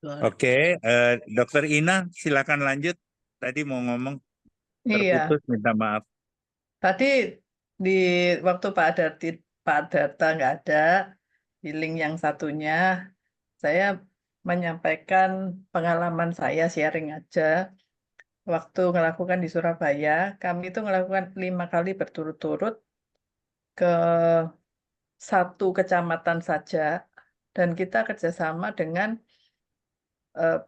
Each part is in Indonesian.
Oke, Dokter Ina, silakan lanjut. Tadi mau ngomong, Iya, terputus, minta maaf. tadi di waktu Pak Darta nggak ada, di link yang satunya, saya menyampaikan pengalaman saya sharing aja. Waktu melakukan di Surabaya, kami itu melakukan 5 kali berturut-turut ke satu kecamatan saja, dan kita kerjasama dengan eh,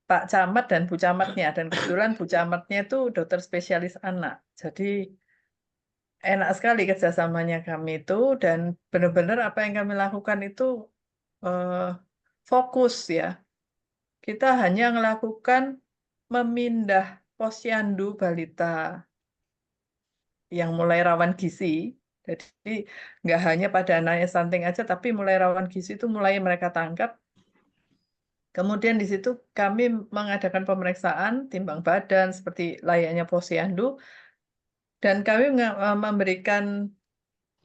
Pak Camat dan Bu Camatnya. Dan kebetulan Bu Camatnya itu dokter spesialis anak. Jadi enak sekali kerjasamanya kami itu, dan benar-benar apa yang kami lakukan itu eh, fokus ya. Kita hanya melakukan memindah posyandu balita yang mulai rawan gizi. Jadi nggak hanya pada anaknya stunting aja, tapi mulai rawan gizi itu mulai mereka tangkap. Kemudian di situ kami mengadakan pemeriksaan timbang badan seperti layaknya posyandu, dan kami memberikan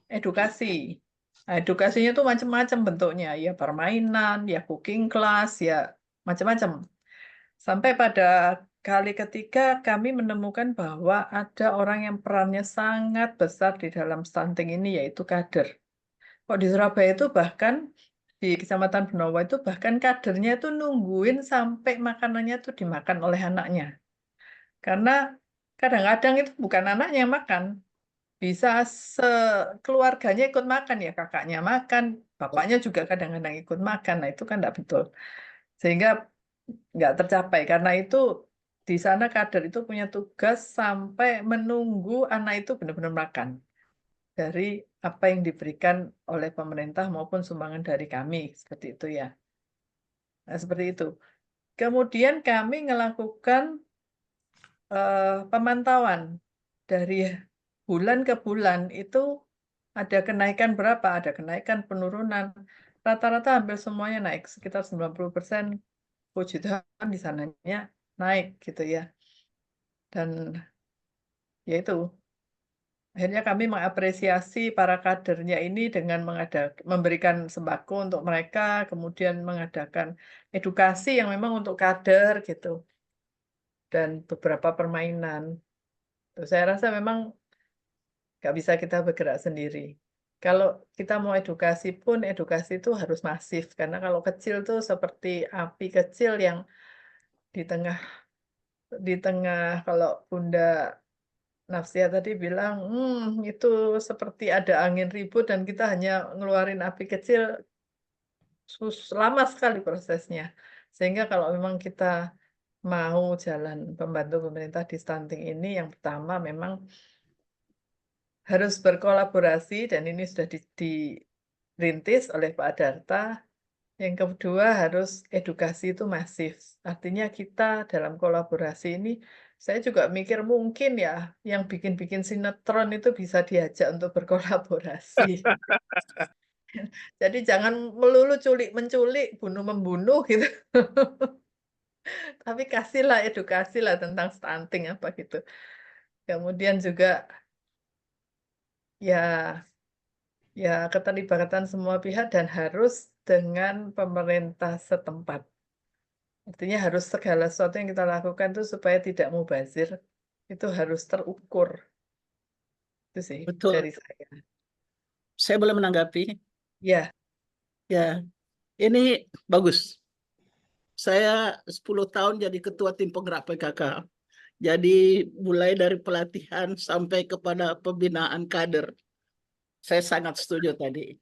edukasi. Nah, edukasinya tuh macam-macam bentuknya, ya permainan, ya cooking class, ya macam-macam. Sampai pada kali ketiga kami menemukan bahwa ada orang yang perannya sangat besar di dalam stunting ini, yaitu kader. Kok di Surabaya itu bahkan di Kecamatan Benowo itu bahkan kadernya itu nungguin sampai makanannya itu dimakan oleh anaknya. Karena kadang-kadang itu bukan anaknya yang makan, bisa sekeluarganya ikut makan, ya kakaknya makan, bapaknya juga kadang-kadang ikut makan. Nah itu kan tidak betul. Sehingga nggak tercapai. Karena itu di sana kader itu punya tugas sampai menunggu anak itu benar-benar makan dari apa yang diberikan oleh pemerintah maupun sumbangan dari kami, seperti itu ya. Nah, seperti itu. Kemudian kami melakukan pemantauan dari bulan ke bulan itu ada kenaikan berapa, ada kenaikan penurunan. Rata-rata hampir semuanya naik, sekitar 90%. Puji Tuhan di sananya naik gitu ya. Dan ya itu, akhirnya kami mengapresiasi para kadernya ini dengan memberikan sembako untuk mereka, kemudian mengadakan edukasi yang memang untuk kader gitu, dan beberapa permainan. Tuh, saya rasa memang nggak bisa kita bergerak sendiri. Kalau kita mau edukasi pun, edukasi itu harus masif. Karena kalau kecil tuh seperti api kecil yang di tengah kalau Bunda Nafsia tadi bilang, itu seperti ada angin ribut dan kita hanya ngeluarin api kecil, lama sekali prosesnya. Sehingga kalau memang kita mau jalan pembantu pemerintah di stunting ini, yang pertama memang harus berkolaborasi, dan ini sudah dirintis oleh Pak Darta. Yang kedua harus edukasi itu masif. Artinya kita dalam kolaborasi ini, saya juga mikir mungkin ya yang bikin-bikin sinetron itu bisa diajak untuk berkolaborasi. Jadi jangan melulu culik-menculik, bunuh-membunuh gitu. Tapi kasihlah edukasi lah tentang stunting apa gitu. Kemudian juga ya keterlibatan semua pihak, dan harus dengan pemerintah setempat. Artinya harus segala sesuatu yang kita lakukan tuh supaya tidak mubazir, itu harus terukur. Itu sih Betul. dari saya. Saya boleh menanggapi? Ya, Ya, ini bagus. Saya 10 tahun jadi ketua tim penggerak PKK. Jadi mulai dari pelatihan sampai kepada pembinaan kader. Saya sangat setuju tadi.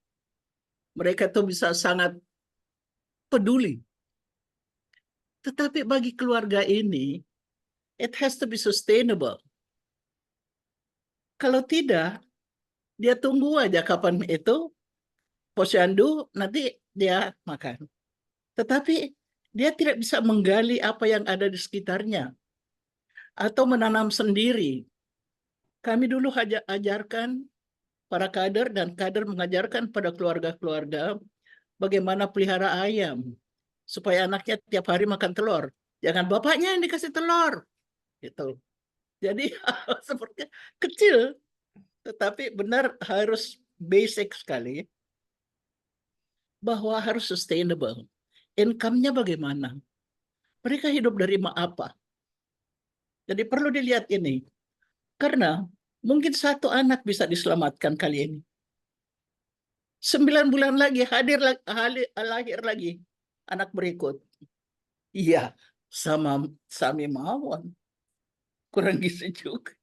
Mereka tuh bisa sangat peduli. Tetapi bagi keluarga ini, it has to be sustainable. Kalau tidak, dia tunggu aja kapan itu posyandu nanti dia makan. Tetapi dia tidak bisa menggali apa yang ada di sekitarnya atau menanam sendiri. Kami dulu ajarkan para kader, dan kader mengajarkan pada keluarga-keluarga bagaimana pelihara ayam supaya anaknya tiap hari makan telur. Jangan bapaknya yang dikasih telur, gitu. Jadi seperti kecil, tetapi benar harus basic sekali bahwa harus sustainable. income-nya bagaimana? Mereka hidup dari apa? Jadi perlu dilihat ini. Karena mungkin satu anak bisa diselamatkan kali ini. 9 bulan lagi lahir lagi anak berikut. Iya, sama Sami Mawon. Kurang gizi juga.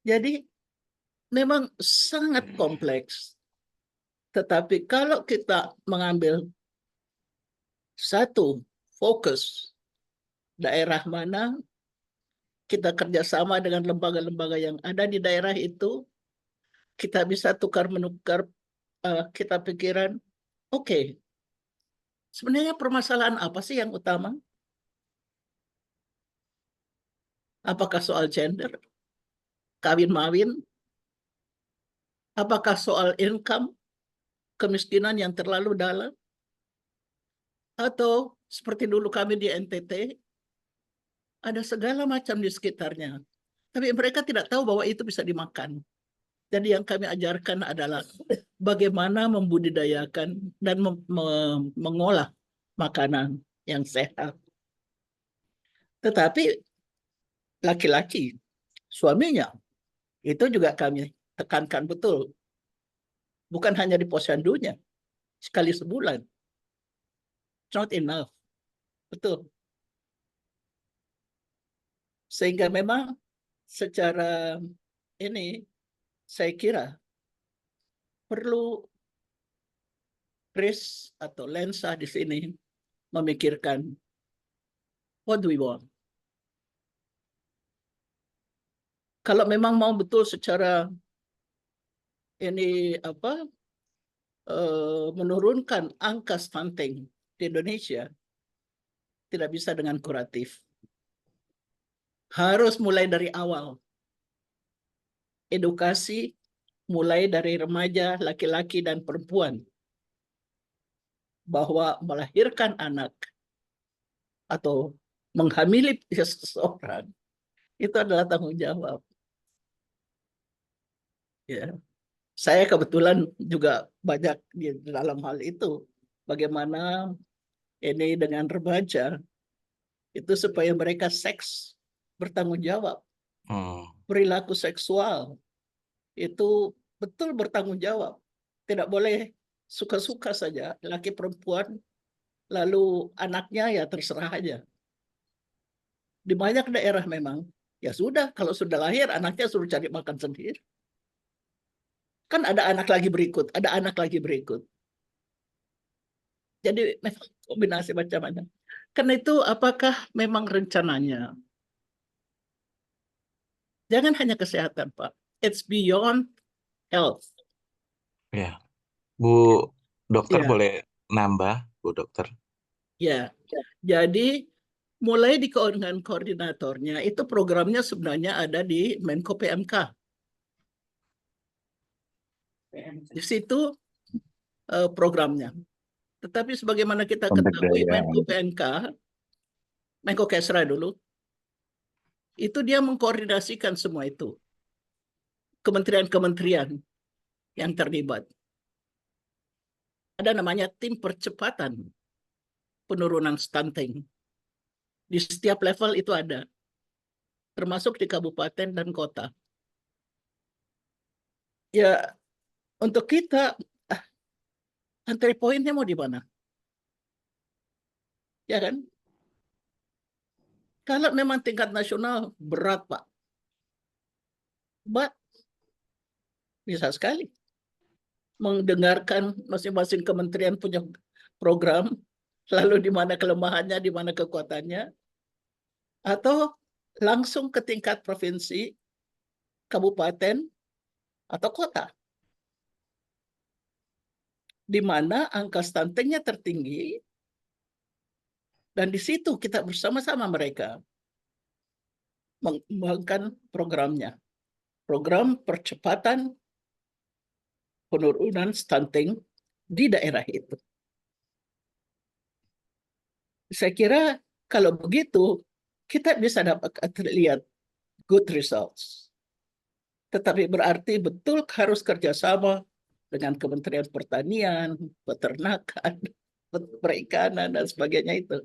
Jadi memang sangat kompleks. Tetapi kalau kita mengambil satu fokus daerah mana, kita kerjasama dengan lembaga-lembaga yang ada di daerah itu, kita bisa tukar-menukar kita pikiran, oke, sebenarnya permasalahan apa sih yang utama? Apakah soal gender, kawin-mawin? Apakah soal income, kemiskinan yang terlalu dalam? Atau seperti dulu kami di NTT, ada segala macam di sekitarnya. Tapi mereka tidak tahu bahwa itu bisa dimakan. Jadi yang kami ajarkan adalah bagaimana membudidayakan dan mengolah makanan yang sehat. Tetapi laki-laki, suaminya, itu juga kami tekankan betul. Bukan hanya di posyandunya, sekali sebulan. It's not enough. Betul. Sehingga memang secara ini, saya kira perlu risk atau lensa di sini memikirkan what do we want. Kalau memang mau betul secara ini menurunkan angka stunting di Indonesia, tidak bisa dengan kuratif. Harus mulai dari awal. Edukasi mulai dari remaja, laki-laki dan perempuan, bahwa melahirkan anak atau menghamili seseorang itu adalah tanggung jawab. Ya. Saya kebetulan juga banyak di dalam hal itu. Bagaimana ini dengan remaja itu supaya mereka seks bertanggung jawab. Perilaku seksual itu betul bertanggung jawab. Tidak boleh suka-suka saja, laki perempuan, lalu anaknya ya terserah aja. Di banyak daerah memang, ya sudah, kalau sudah lahir, anaknya suruh cari makan sendiri. Kan ada anak lagi berikut, ada anak lagi berikut. Jadi memang kombinasi macam-macam. Karena itu apakah memang rencananya? Jangan hanya kesehatan, Pak. It's beyond health. Ya, Bu Dokter Ya. boleh nambah, Bu Dokter? Ya, jadi mulai di koordinatornya, itu programnya sebenarnya ada di Menko PMK. Di situ programnya. Tetapi sebagaimana kita ketahui, Menko PMK, Menko Kesra dulu, itu dia mengkoordinasikan semua itu. Kementerian-kementerian yang terlibat. Ada namanya tim percepatan penurunan stunting. Di setiap level itu ada, termasuk di kabupaten dan kota. Ya, untuk kita, entry point-nya mau di mana? Ya kan? Kalau memang tingkat nasional berat, Pak. But bisa sekali mendengarkan masing-masing kementerian punya program, lalu di mana kelemahannya, di mana kekuatannya, atau langsung ke tingkat provinsi, kabupaten, atau kota, di mana angka stuntingnya tertinggi, dan di situ kita bersama-sama mereka mengembangkan programnya. Program percepatan penurunan stunting di daerah itu. Saya kira kalau begitu, kita bisa dapat lihat good results. Tetapi berarti betul harus kerjasama dengan Kementerian Pertanian, Peternakan, perikanan dan sebagainya itu.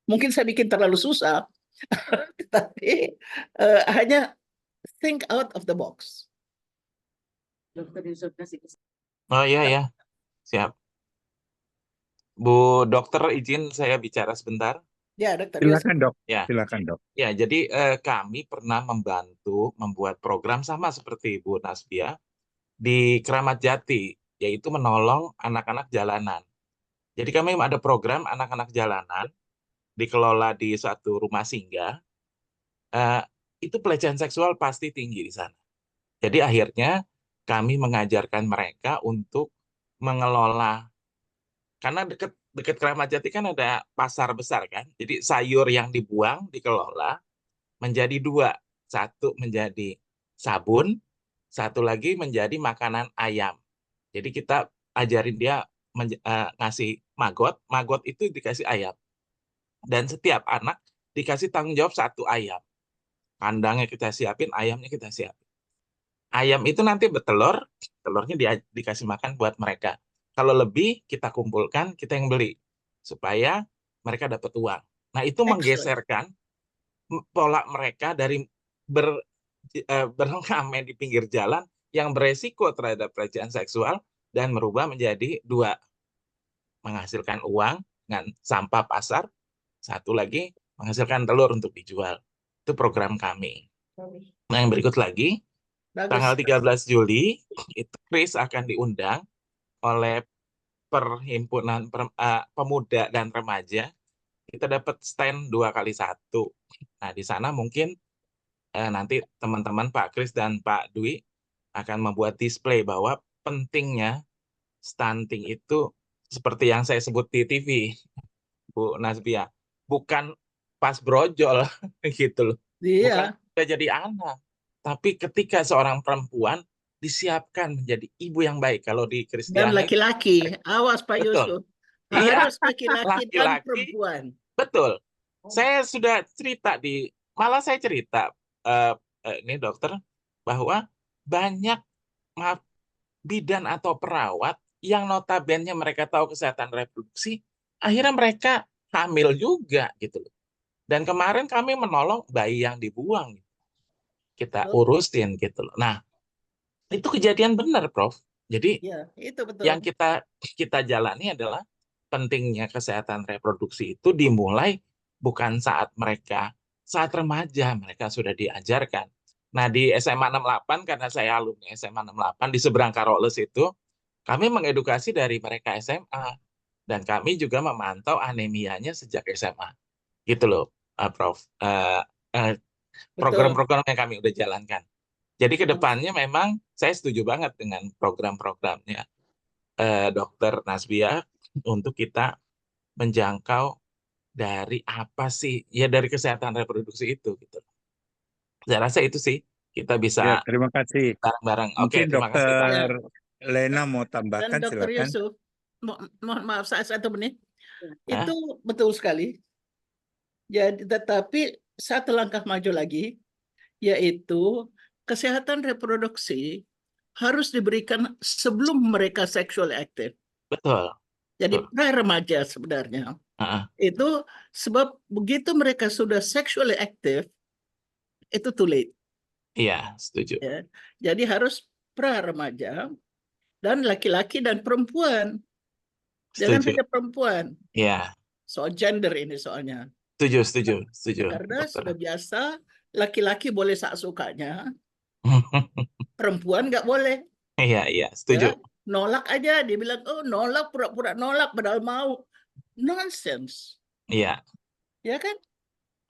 Mungkin saya bikin terlalu susah, tapi hanya think out of the box. Dokter Yusuf kasih Oh iya ya, siap. Bu Dokter, izin saya bicara sebentar. Ya, Dokter Yusuf. Silakan dok, Ya, silakan dok. ya. Jadi kami pernah membantu membuat program sama seperti Bu Nasbia di Keramat Jati, yaitu menolong anak-anak jalanan. Jadi kami ada program anak-anak jalanan dikelola di suatu rumah singgah. Itu pelecehan seksual pasti tinggi di sana. Jadi akhirnya kami mengajarkan mereka untuk mengelola, karena dekat Keramat Jati kan ada pasar besar kan. Jadi sayur yang dibuang dikelola menjadi dua. Satu menjadi sabun, satu lagi menjadi makanan ayam. Jadi kita ajarin dia ngasih maggot, maggot itu dikasih ayam. Dan setiap anak dikasih tanggung jawab satu ayam. Kandangnya kita siapin, ayamnya kita siapin. Ayam itu nanti bertelur, telurnya dikasih makan buat mereka. Kalau lebih, kita kumpulkan, kita yang beli. Supaya mereka dapat uang. Nah, itu Excellent. menggeserkan pola mereka dari berhengame di pinggir jalan yang beresiko terhadap pelecehan seksual dan merubah menjadi dua. Menghasilkan uang dengan sampah pasar, satu lagi menghasilkan telur untuk dijual. Itu program kami. Nah, yang berikut lagi, tanggal Bagus. 13 Juli, itu Chris akan diundang oleh Perhimpunan Pemuda dan Remaja. Kita dapat stand 2x1. Nah, di sana mungkin nanti teman-teman Pak Kris dan Pak Dwi akan membuat display bahwa pentingnya stunting itu seperti yang saya sebut di TV, Bu Nasbia. Bukan pas brojol gitu loh. Bukan Iya. kita jadi anak. Tapi ketika seorang perempuan disiapkan menjadi ibu yang baik. Kalau di Dan Kristiani, laki-laki. Awas Pak betul. Yusuf. Iya, Harus laki-laki dan laki-laki, perempuan. betul. Saya sudah cerita malah saya cerita ini dokter, bahwa banyak bidan atau perawat yang notabene mereka tahu kesehatan reproduksi, akhirnya mereka hamil juga gitu loh. Dan kemarin kami menolong bayi yang dibuang, kita urusin gitu loh. Nah, itu kejadian benar, Prof. Jadi Ya, itu betul. yang kita jalani adalah pentingnya kesehatan reproduksi itu dimulai bukan saat remaja, mereka sudah diajarkan. Nah, di SMA 68, karena saya alumni SMA 68, di seberang Karoles itu, kami mengedukasi dari mereka SMA. Dan kami juga memantau anemianya sejak SMA. Gitu loh, Prof. Program-program yang kami udah jalankan. Jadi ke depannya memang saya setuju banget dengan program-programnya Dokter Nasbia untuk kita menjangkau dari apa sih, ya dari kesehatan reproduksi itu gitu. Saya rasa itu sih kita Ya, bisa terima kasih. bareng-bareng. Oke, Mungkin terima kasih Pak. Dokter Lena mau Dan tambahkan, Dokter silakan. Yusuf, mohon maaf satu menit. Ya. Itu betul sekali. Jadi, tetapi satu langkah maju lagi, yaitu kesehatan reproduksi harus diberikan sebelum mereka sexually active. Betul. Jadi Betul. pra-remaja sebenarnya. Uh-uh. Itu sebab begitu mereka sudah sexually active, itu too late. Iya, setuju. Ya. Jadi harus pra-remaja dan laki-laki dan perempuan. Jangan Setuju. hanya perempuan. Iya, Soal gender ini soalnya. setuju. Karena Dokter. sudah biasa laki-laki boleh sak sukanya, perempuan nggak boleh. Iya, setuju. Ya, nolak aja, dia bilang, oh nolak, pura-pura nolak, padahal mau. Nonsense. Iya, Ya kan?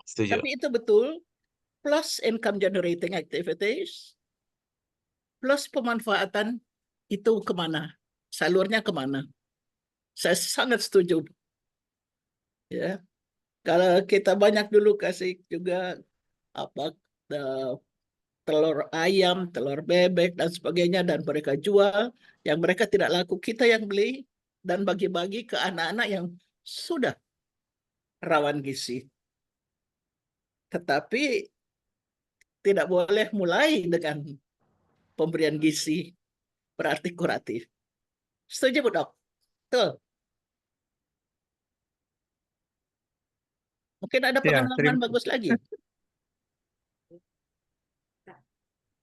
setuju. Tapi itu betul, plus income generating activities, plus pemanfaatan itu kemana? Salurnya kemana? Saya sangat setuju. Ya, kalau kita banyak dulu kasih juga apa telur ayam, telur bebek dan sebagainya, dan mereka jual, yang mereka tidak laku, kita yang beli dan bagi-bagi ke anak-anak yang sudah rawan gizi. Tetapi tidak boleh mulai dengan pemberian gizi berarti kuratif. Setuju, Bu Dok? Betul. Mungkin ada Ya, pengalaman terima bagus lagi.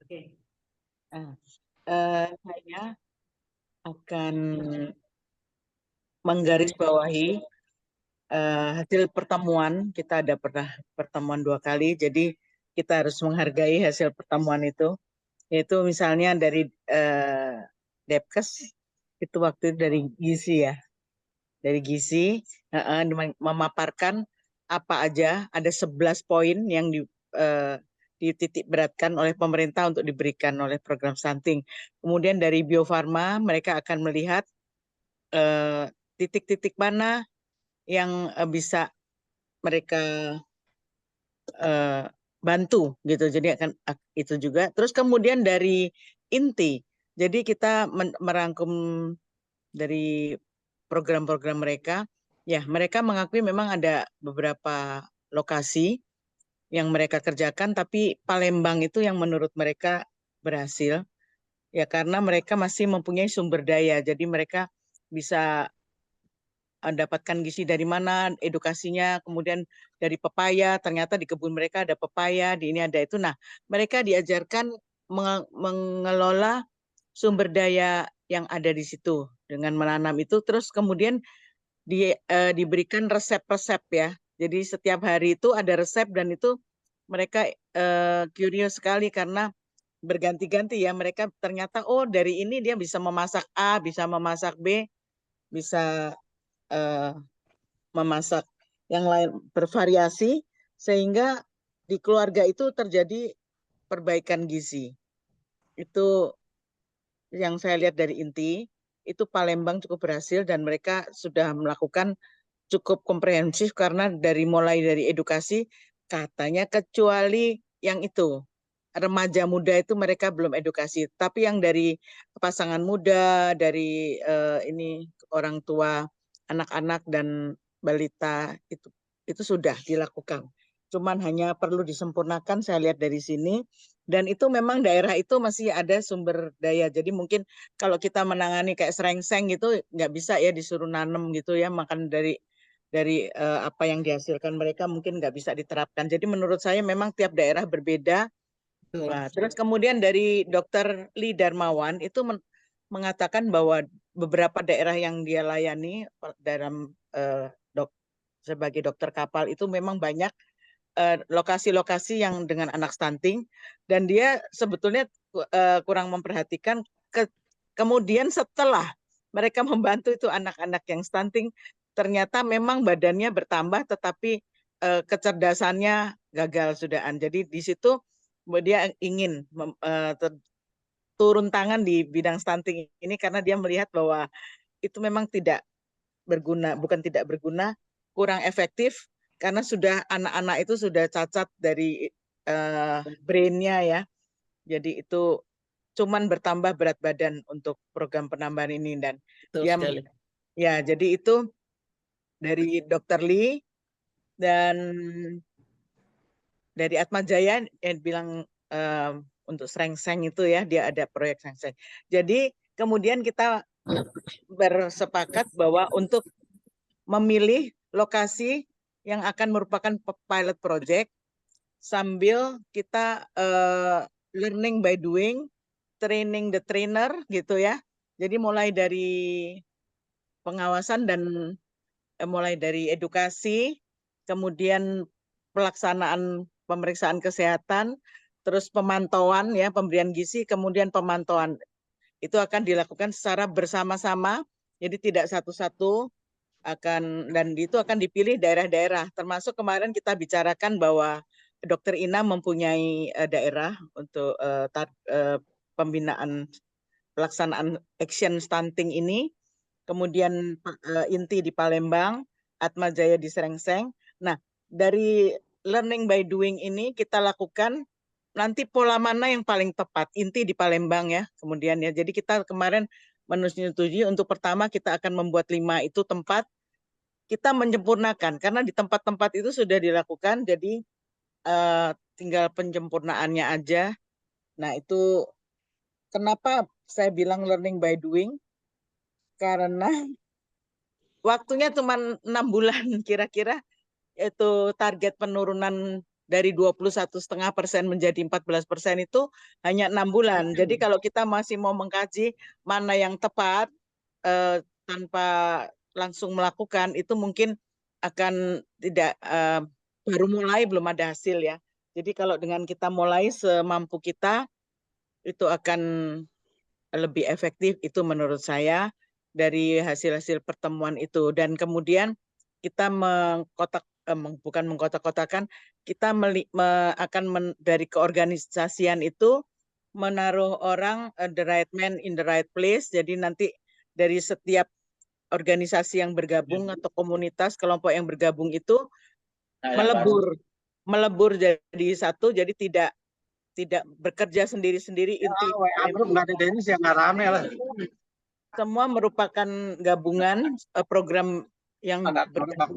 Oke. Saya akan menggarisbawahi hasil pertemuan. Kita ada pernah pertemuan 2 kali, jadi kita harus menghargai hasil pertemuan itu. Yaitu misalnya dari Depkes, itu waktu itu dari gizi ya. Dari gizi memaparkan apa aja, ada 11 poin yang dititik beratkan oleh pemerintah untuk diberikan oleh program stunting. Kemudian dari Bio Farma mereka akan melihat titik-titik mana yang bisa mereka bantu gitu. Jadi akan itu juga. Terus kemudian dari INTI, jadi kita merangkum dari program-program mereka. Ya, mereka mengakui memang ada beberapa lokasi yang mereka kerjakan, tapi Palembang itu yang menurut mereka berhasil. Ya, karena mereka masih mempunyai sumber daya. Jadi mereka bisa dapatkan gizi dari mana, edukasinya, kemudian dari pepaya, ternyata di kebun mereka ada pepaya, di ini ada itu. Nah, mereka diajarkan mengelola sumber daya yang ada di situ dengan menanam itu, terus kemudian diberikan resep-resep ya. Jadi setiap hari itu ada resep dan itu mereka curious sekali karena berganti-ganti ya. Mereka ternyata oh dari ini dia bisa memasak A, bisa memasak B, bisa memasak yang lain, bervariasi sehingga di keluarga itu terjadi perbaikan gizi. Itu yang saya lihat dari INTI, itu Palembang cukup berhasil dan mereka sudah melakukan cukup komprehensif karena mulai dari edukasi katanya kecuali yang itu remaja muda itu mereka belum edukasi, tapi yang dari pasangan muda, dari ini orang tua, anak-anak dan balita itu sudah dilakukan. Cuman hanya perlu disempurnakan saya lihat dari sini. Dan itu memang daerah itu masih ada sumber daya. Jadi mungkin kalau kita menangani kayak serengseng gitu nggak bisa ya disuruh nanem gitu ya, makan dari apa yang dihasilkan mereka mungkin nggak bisa diterapkan. Jadi menurut saya memang tiap daerah berbeda. Betul. Nah, terus kemudian dari Dr. Lee Darmawan itu mengatakan bahwa beberapa daerah yang dia layani dalam sebagai dokter kapal itu memang banyak lokasi-lokasi yang dengan anak stunting dan dia sebetulnya kurang memperhatikan kemudian setelah mereka membantu itu anak-anak yang stunting ternyata memang badannya bertambah tetapi kecerdasannya gagal sudahan. Jadi di situ dia ingin turun tangan di bidang stunting ini karena dia melihat bahwa itu memang tidak berguna, bukan tidak berguna, kurang efektif karena sudah anak-anak itu sudah cacat dari brainnya ya. Jadi itu cuman bertambah berat badan untuk program penambahan ini dan Betul dia sekali. ya jadi itu dari Dr. Lee dan dari Atma Jaya bilang untuk serengseng itu ya dia ada proyek serengseng. Jadi kemudian kita bersepakat bahwa untuk memilih lokasi yang akan merupakan pilot project sambil kita learning by doing, training the trainer gitu ya. Jadi mulai dari pengawasan dan mulai dari edukasi, kemudian pelaksanaan pemeriksaan kesehatan, terus pemantauan ya, pemberian gizi, kemudian pemantauan. Itu akan dilakukan secara bersama-sama, jadi tidak satu-satu dan itu akan dipilih daerah-daerah. Termasuk kemarin kita bicarakan bahwa Dr. Ina mempunyai daerah untuk pembinaan pelaksanaan action stunting ini. Kemudian INTI di Palembang, Atma Jaya di Serengseng. Nah, dari learning by doing ini kita lakukan nanti pola mana yang paling tepat. INTI di Palembang ya, kemudian ya. Jadi kita kemarin menyetujui untuk pertama kita akan membuat 5 itu tempat, kita menyempurnakan karena di tempat-tempat itu sudah dilakukan. Jadi tinggal penyempurnaannya aja. Nah, itu kenapa saya bilang learning by doing? Karena waktunya cuma 6 bulan kira-kira, itu target penurunan dari 21,5% menjadi 14% itu hanya 6 bulan. Jadi kalau kita masih mau mengkaji mana yang tepat tanpa langsung melakukan, itu mungkin akan tidak baru mulai belum ada hasil ya. Jadi kalau dengan kita mulai semampu kita, itu akan lebih efektif, itu menurut saya dari hasil-hasil pertemuan itu. Dan kemudian kita bukan mengkotak-kotakan, kita dari keorganisasian itu menaruh orang the right man in the right place. Jadi nanti dari setiap organisasi yang bergabung atau komunitas kelompok yang bergabung itu melebur jadi satu, jadi tidak bekerja sendiri-sendiri. Inti semua merupakan gabungan program yang bergabung.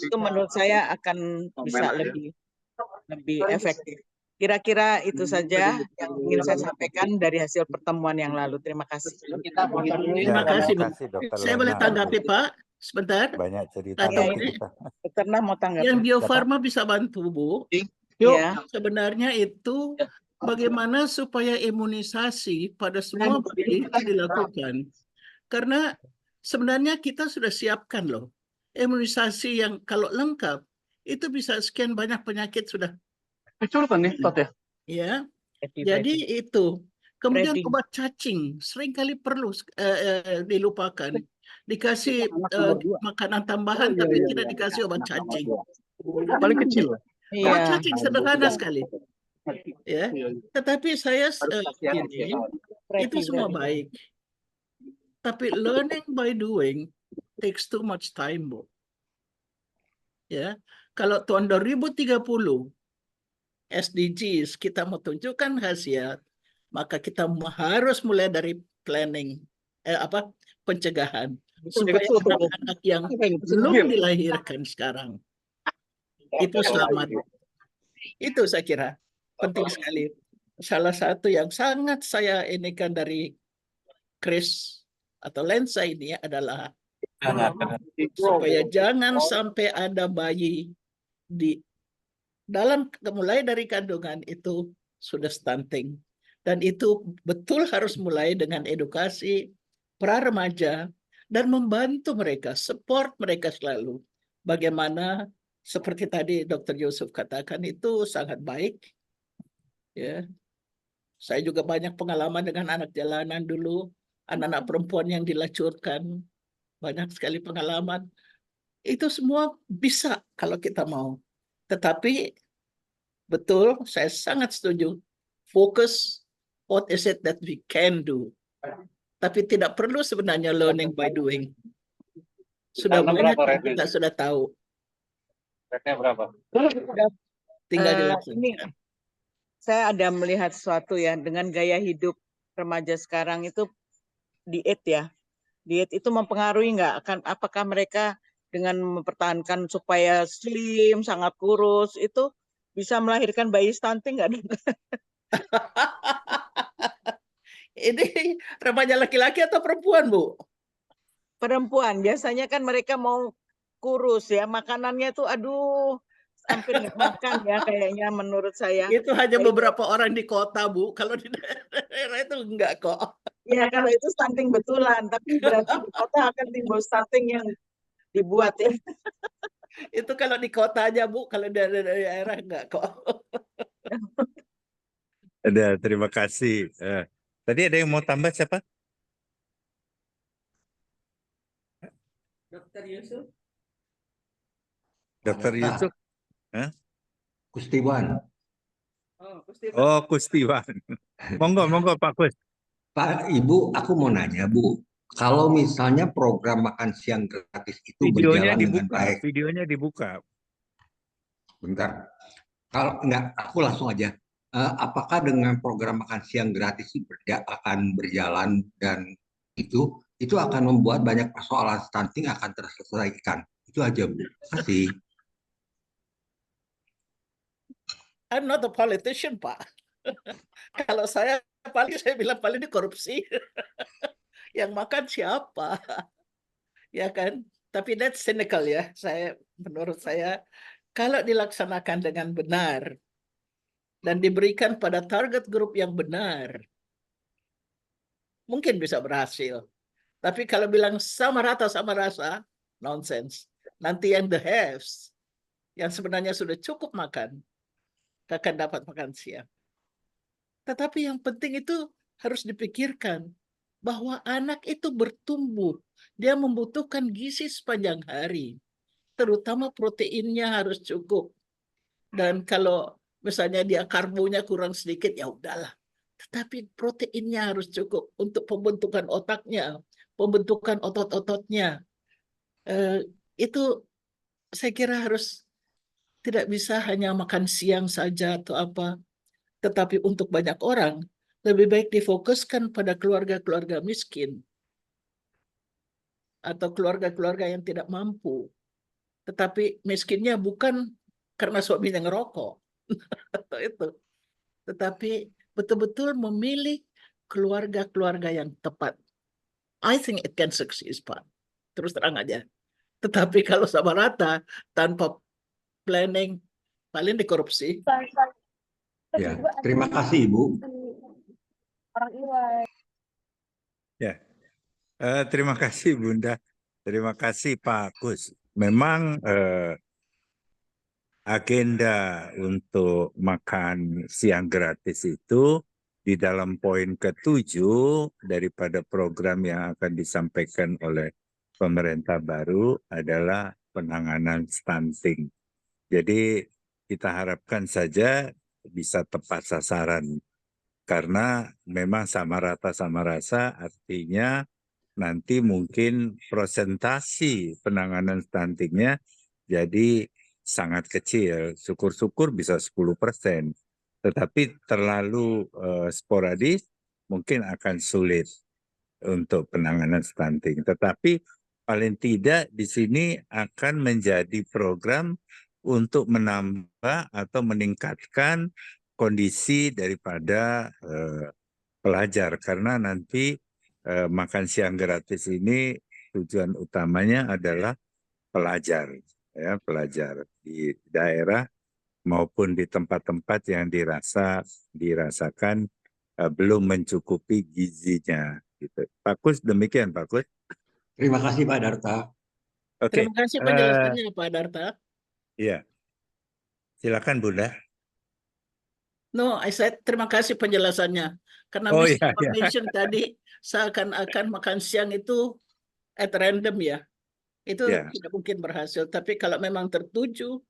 Itu menurut saya akan bisa lebih efektif. Kira-kira itu saja yang ingin saya sampaikan dari hasil pertemuan yang lalu. Terima kasih. Terima kasih, Bu. Dr. Saya boleh Lena. tanggapi, Pak? Sebentar. Banyak cerita Atau nanti ini kita. Karena mau tanggapi. yang Bio Farma bisa bantu, Bu. Ya. Sebenarnya itu bagaimana supaya imunisasi pada semua bayi itu dilakukan. Karena sebenarnya kita sudah siapkan loh. Imunisasi yang kalau lengkap, itu bisa sekian banyak penyakit sudah. Ya, jadi itu. Kemudian Ready. obat cacing seringkali perlu dilupakan. Dikasih makanan tambahan tapi tidak dikasih obat cacing. Paling kecil. Obat Iya. cacing sederhana sekali. Ya, tetapi saya ini itu semua baik. Tapi learning by doing takes too much time, Bu. Ya, kalau tahun 2030 SDGs kita mau tunjukkan khasiat, maka kita harus mulai dari planning, pencegahan supaya anak-anak yang belum dilahirkan sekarang itu selamat. Itu saya kira penting sekali. Salah satu yang sangat saya inikan dari Chris atau lensa ini adalah supaya jangan sampai ada bayi di dalam mulai dari kandungan itu sudah stunting. Dan itu betul harus mulai dengan edukasi pra remaja dan membantu mereka, support mereka selalu. Bagaimana seperti tadi Dr. Yusuf katakan itu sangat baik. Ya. Saya juga banyak pengalaman dengan anak jalanan dulu, anak-anak perempuan yang dilacurkan. Banyak sekali pengalaman. Itu semua bisa kalau kita mau. Tetapi betul, saya sangat setuju. Fokus, what is it that we can do? Tapi tidak perlu sebenarnya learning by doing. Sudah banyak yang kita sudah tahu. Berapa? Tinggal Ini dilaksanakan. saya ada melihat sesuatu ya, dengan gaya hidup remaja sekarang itu diet ya. Diet itu mempengaruhi nggak? Apakah mereka dengan mempertahankan supaya slim, sangat kurus, itu bisa melahirkan bayi stunting nggak? Ini remaja laki-laki atau perempuan, Bu? Perempuan, biasanya kan mereka mau kurus ya, makanannya tuh aduh, hampir nggak makan ya kayaknya menurut saya. Itu hanya beberapa orang di kota, Bu. Kalau di daerah itu enggak kok. Ya kalau itu stunting betulan, tapi berarti di kota akan timbul stunting yang dibuat ya. Itu kalau di kota aja, Bu. Kalau di daerah enggak kok. Ada, terima kasih. Tadi ada yang mau tambah siapa? Dr. Yusuf. Dr. Yusuf? Kustiwan. Oh, Kustiwan. Monggo Pak Kus. Pak, Ibu, aku mau nanya, Bu. Kalau misalnya program makan siang gratis itu Videonya berjalan dengan dibuka. baik. Videonya dibuka. Bentar. Kalau enggak, aku langsung aja. Apakah dengan program makan siang gratis itu akan berjalan dan itu akan membuat banyak persoalan stunting akan terselesaikan? Itu aja, Bu. Terima kasih. I'm not a politician, Pak. Kalau saya bilang paling ini korupsi. Yang makan siapa? Ya kan? Tapi that's cynical ya. Menurut saya, kalau dilaksanakan dengan benar dan diberikan pada target grup yang benar, mungkin bisa berhasil. Tapi kalau bilang sama rata sama rasa, nonsense. Nanti yang the haves, yang sebenarnya sudah cukup makan, akan dapat makan siang. Tetapi yang penting itu harus dipikirkan bahwa anak itu bertumbuh, dia membutuhkan gizi sepanjang hari, terutama proteinnya harus cukup. Dan kalau misalnya dia karbonya kurang sedikit, ya udahlah. Tetapi proteinnya harus cukup untuk pembentukan otaknya, pembentukan otot-ototnya. Itu saya kira harus tidak bisa hanya makan siang saja atau apa. Tetapi untuk banyak orang, lebih baik difokuskan pada keluarga-keluarga miskin atau keluarga-keluarga yang tidak mampu. Tetapi miskinnya bukan karena suaminya ngerokok, atau itu. Tetapi betul-betul memilih keluarga-keluarga yang tepat. I think it can succeed, Pak. Terus terang aja. Tetapi kalau sama rata, tanpa planning, paling dikorupsi. Ya, terima kasih Ibu. Ya, terima kasih Bunda. Terima kasih Pak Kus. Memang agenda untuk makan siang gratis itu di dalam poin ke-7 daripada program yang akan disampaikan oleh pemerintah baru adalah penanganan stunting. Jadi kita harapkan saja bisa tepat sasaran. Karena memang sama rata sama rasa artinya nanti mungkin presentasi penanganan stuntingnya jadi sangat kecil. Syukur-syukur bisa 10%. Tetapi terlalu sporadis mungkin akan sulit untuk penanganan stunting. Tetapi paling tidak di sini akan menjadi program untuk menambah atau meningkatkan kondisi daripada pelajar. Karena nanti makan siang gratis ini tujuan utamanya adalah pelajar, ya, pelajar di daerah maupun di tempat-tempat yang dirasakan belum mencukupi gizinya. Gitu. Pak Kus, demikian Pak Kus. Terima kasih Pak Darta. Oke, Terima kasih penjelasannya Pak Darta. iya. Silakan Bunda. No, I said terima kasih penjelasannya. Karena Oh iya, iya. misinformation tadi seakan-akan makan siang itu at random ya. Itu Ya. tidak mungkin berhasil. Tapi kalau memang tertuju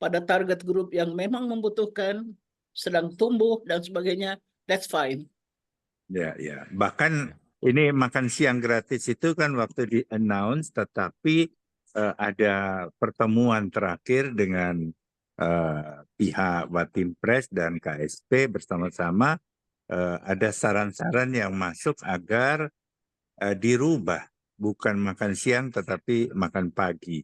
pada target grup yang memang membutuhkan, sedang tumbuh dan sebagainya, that's fine. Ya, ya. Bahkan ini makan siang gratis itu kan waktu di-announce, tetapi ada pertemuan terakhir dengan pihak Watimpres dan KSP bersama-sama ada saran-saran yang masuk agar dirubah, bukan makan siang tetapi makan pagi.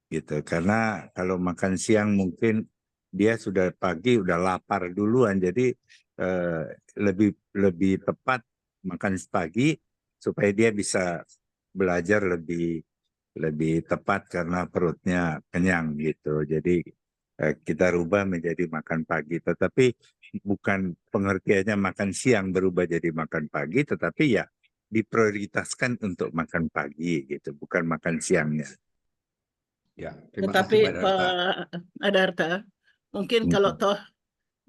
Gitu. Karena kalau makan siang mungkin dia sudah pagi udah lapar duluan, jadi lebih tepat makan pagi supaya dia bisa belajar lebih tepat karena perutnya kenyang gitu. Jadi kita rubah menjadi makan pagi, tetapi bukan pengertiannya makan siang berubah jadi makan pagi, tetapi ya diprioritaskan untuk makan pagi gitu, bukan makan siangnya. Ya, terima Tetapi kasih Pak Darta. Pak Adarta, mungkin kalau toh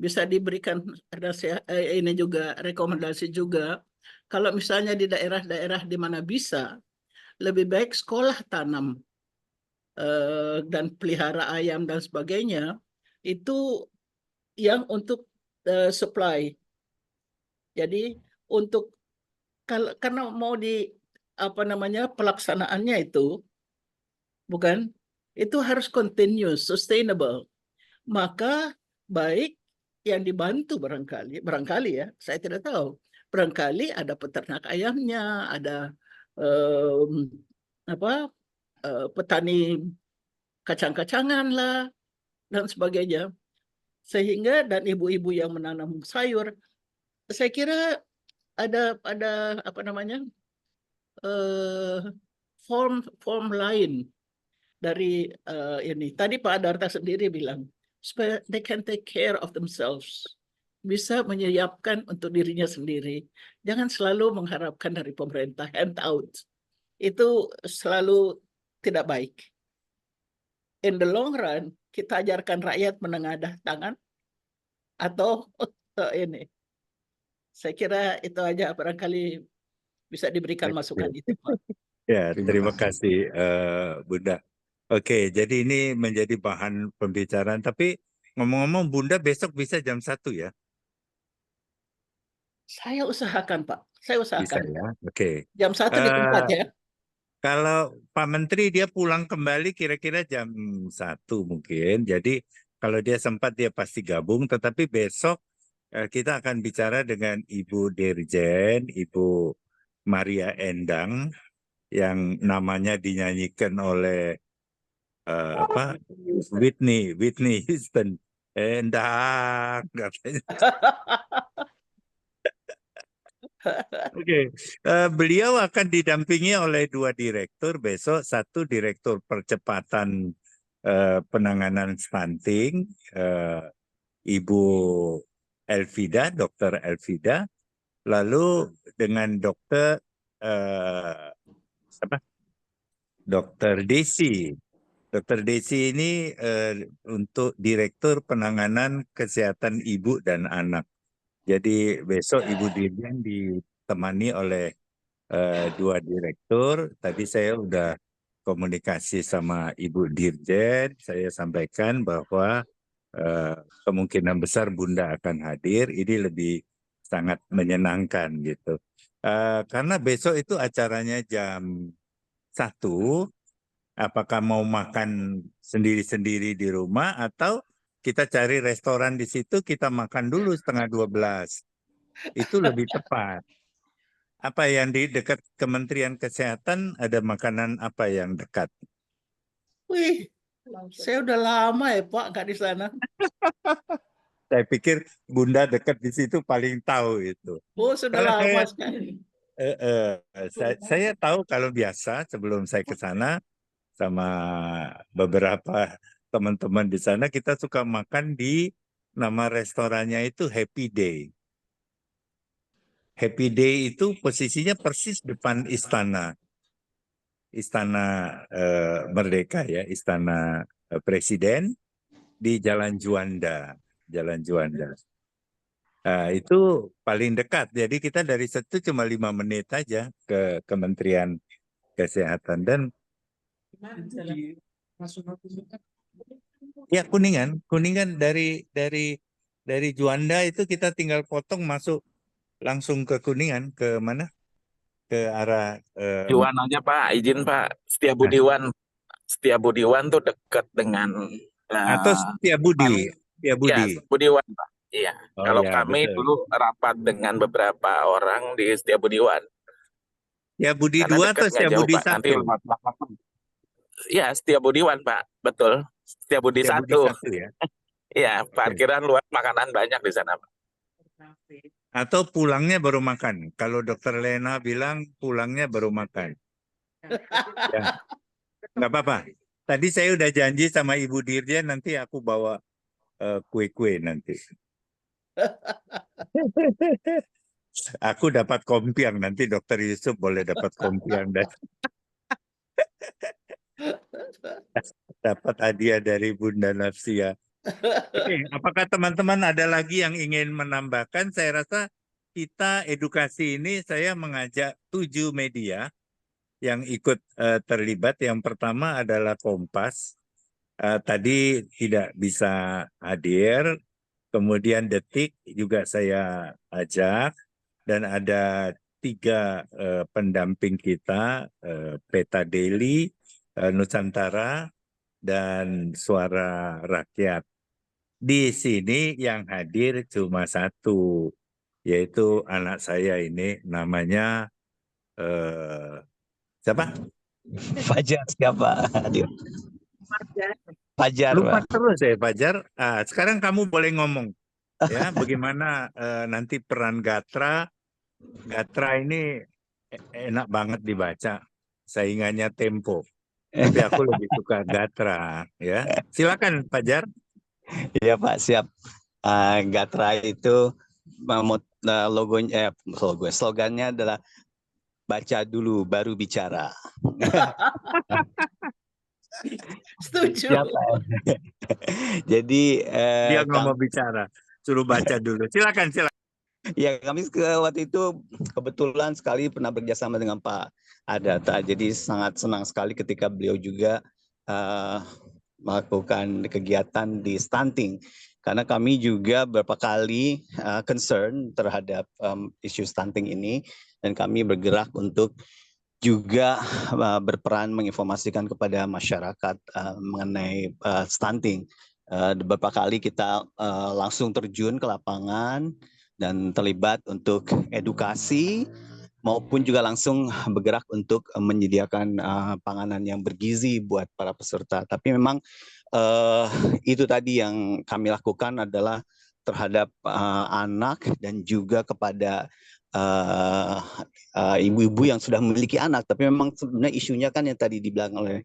bisa diberikan ini juga rekomendasi juga, kalau misalnya di daerah-daerah di mana bisa, lebih baik sekolah tanam dan pelihara ayam dan sebagainya itu yang untuk supply. Jadi untuk karena mau pelaksanaannya itu bukan, itu harus continuous, sustainable. Maka baik yang dibantu barangkali ya, saya tidak tahu. Barangkali ada peternak ayamnya, ada petani kacang-kacangan lah dan sebagainya. Sehingga dan ibu-ibu yang menanam sayur, saya kira ada apa namanya form lain dari ini. Tadi Pak Adarta sendiri bilang supaya they can take care of themselves, bisa menyiapkan untuk dirinya sendiri. Jangan selalu mengharapkan dari pemerintah handout. Itu selalu tidak baik. In the long run, kita ajarkan rakyat menengadah tangan atau ini. Saya kira itu aja barangkali bisa diberikan masukan itu, Pak. Ya, terima Terima kasih Bunda. Oke, jadi ini menjadi bahan pembicaraan. Tapi ngomong-ngomong, Bunda besok bisa jam 1 ya? Saya usahakan, Pak. Saya Bisa usahakan. ya? Oke. Jam 1 di tempat ya. Kalau Pak Menteri dia pulang kembali kira-kira jam 1 mungkin. Jadi kalau dia sempat dia pasti gabung. Tetapi besok kita akan bicara dengan Ibu Dirjen, Ibu Maria Endang, yang namanya dinyanyikan oleh Whitney Houston. Endang katanya. Oke, beliau akan didampingi oleh 2 direktur besok, 1 direktur percepatan penanganan stunting, Ibu Elvida, Dr. Elvida, lalu dengan Dr. Dr. Desi. Dr. Desi ini untuk direktur penanganan kesehatan ibu dan anak. Jadi besok Ibu Dirjen ditemani oleh 2 direktur. Tadi saya udah komunikasi sama Ibu Dirjen. Saya sampaikan bahwa kemungkinan besar Bunda akan hadir. Ini lebih sangat menyenangkan gitu. Karena besok itu acaranya jam 1. Apakah mau makan sendiri-sendiri di rumah atau kita cari restoran di situ, kita makan dulu setengah 12. Itu lebih tepat. Apa yang di dekat Kementerian Kesehatan, ada makanan apa yang dekat? Wih, saya udah lama ya Pak nggak di sana. Saya pikir Bunda dekat di situ paling tahu itu. Oh, sudah Kalau lama sekali. saya tahu kalau biasa sebelum saya ke sana sama beberapa teman-teman di sana, kita suka makan di nama restorannya itu Happy Day. Happy Day itu posisinya persis depan istana Merdeka ya, istana Presiden di Jalan Juanda, itu paling dekat. Jadi kita dari situ cuma 5 menit aja ke Kementerian Kesehatan. Dan ya Kuningan dari Juanda itu kita tinggal potong masuk langsung ke Kuningan, ke mana? Ke arah Budiwan aja Pak, izin Pak. Setiabudiwan tuh dekat dengan atau Setiabudi. ya, Budiwan Pak. Iya. Oh Kalau ya, kami betul. dulu rapat dengan beberapa orang di Setiabudiwan. Ya Budi Karena 2 atau dekat nggak jauh Setiabudi Pak. Nanti 1? lewat belakang. Ya, Setiabudiwan Pak, betul. Setiabudi Setiabudi 1. 1 ya. Iya, parkiran luas, makanan banyak di sana Pak. Atau pulangnya baru makan. Kalau Dokter Lena bilang pulangnya baru makan. Ya, nggak apa-apa. Tadi saya udah janji sama Ibu Dirjen, nanti aku bawa kue-kue nanti. Aku dapat kompiang, nanti Dokter Yusuf boleh dapat kompiang dan dapat hadiah dari Bunda Nafsia. Oke, apakah teman-teman ada lagi yang ingin menambahkan? Saya rasa kita edukasi ini, saya mengajak 7 media yang ikut terlibat. Yang pertama adalah Kompas. Tadi tidak bisa hadir. Kemudian Detik juga saya ajak. Dan ada 3 pendamping kita, Peta Daily, Nusantara, dan Suara Rakyat. Di sini yang hadir cuma 1, yaitu anak saya ini, namanya siapa? Fajar siapa hadir? Fajar, Lupa Pak. terus ya Fajar. Sekarang kamu boleh ngomong ya bagaimana nanti peran Gatra. Gatra ini enak banget dibaca, saingannya Tempo. Tapi aku lebih suka Gatra ya. Silakan Fajar. Iya Pak, siap. Gatra itu slogannya adalah baca dulu baru bicara. Setuju. Siap, Pak. Jadi Dia nggak mau bicara, suruh baca dulu. Silakan. ya kami waktu itu kebetulan sekali pernah bekerjasama dengan Pak Adata. Jadi sangat senang sekali ketika beliau juga melakukan kegiatan di stunting. Karena kami juga beberapa kali concern terhadap isu stunting ini. Dan kami bergerak untuk juga berperan menginformasikan kepada masyarakat mengenai stunting. Beberapa kali kita langsung terjun ke lapangan dan terlibat untuk edukasi maupun juga langsung bergerak untuk menyediakan panganan yang bergizi buat para peserta. Tapi memang itu tadi yang kami lakukan adalah terhadap anak dan juga kepada ibu-ibu yang sudah memiliki anak. Tapi memang sebenarnya isunya kan yang tadi dibilang oleh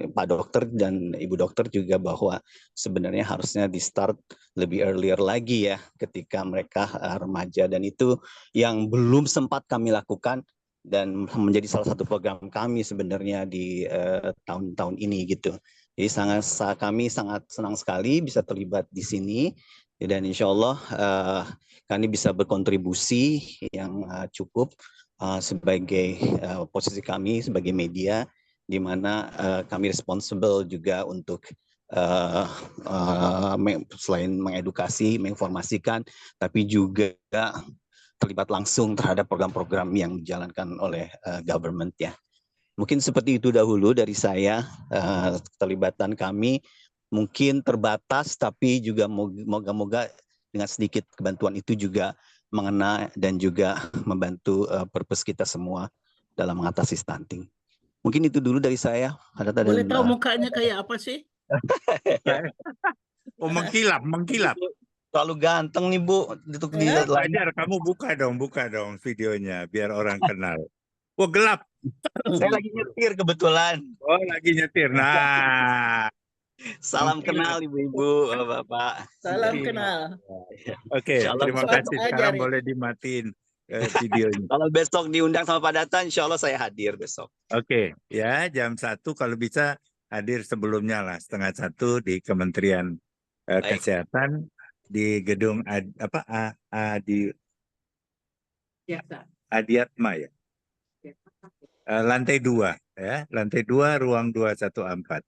Pak Dokter dan Ibu Dokter juga bahwa sebenarnya harusnya di start lebih earlier lagi ya ketika mereka remaja, dan itu yang belum sempat kami lakukan dan menjadi salah satu program kami sebenarnya di tahun-tahun ini gitu. Jadi kami sangat senang sekali bisa terlibat di sini dan insya Allah kami bisa berkontribusi yang cukup sebagai posisi kami sebagai media, di mana kami responsible juga untuk selain mengedukasi, menginformasikan, tapi juga terlibat langsung terhadap program-program yang dijalankan oleh government ya. Mungkin seperti itu dahulu dari saya. Keterlibatan kami mungkin terbatas, tapi juga moga-moga dengan sedikit kebantuan itu juga mengena dan juga membantu purpose kita semua dalam mengatasi stunting. Mungkin itu dulu dari saya. Boleh tahu mukanya kayak apa sih? Oh, mengkilap. Terlalu ganteng nih Bu. Untuk di Fajar, kamu buka dong videonya biar orang kenal. Wah, gelap. Saya lagi nyetir kebetulan. Oh, lagi nyetir. Nah, salam kenal Ibu-ibu, Bapak. Salam kenal. Oke, terima kasih. Sekarang boleh dimatiin videonya. Kalau besok diundang sama Pak Data, insya Allah saya hadir besok. Oke, ya jam 1 kalau bisa hadir sebelumnya lah, 12:30 di Kementerian Kesehatan di gedung Adiatma ya. Lantai 2 ya, lantai 2 ruang 214.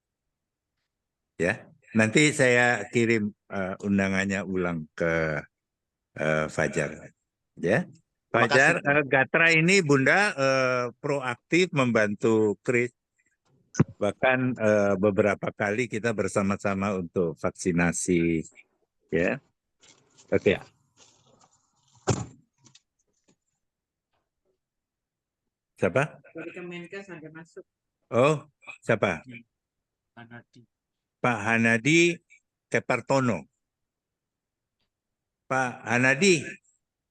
Ya, nanti saya kirim undangannya ulang ke Fajar. Ya, Fajar, Gatra ini Bunda proaktif membantu Kris. Bahkan beberapa kali kita bersama-sama untuk vaksinasi. Ya, oke. Siapa? Dari Kemenkes ada masuk. Oh, siapa? Pak Hanadi Kepartono. Pak Hanadi,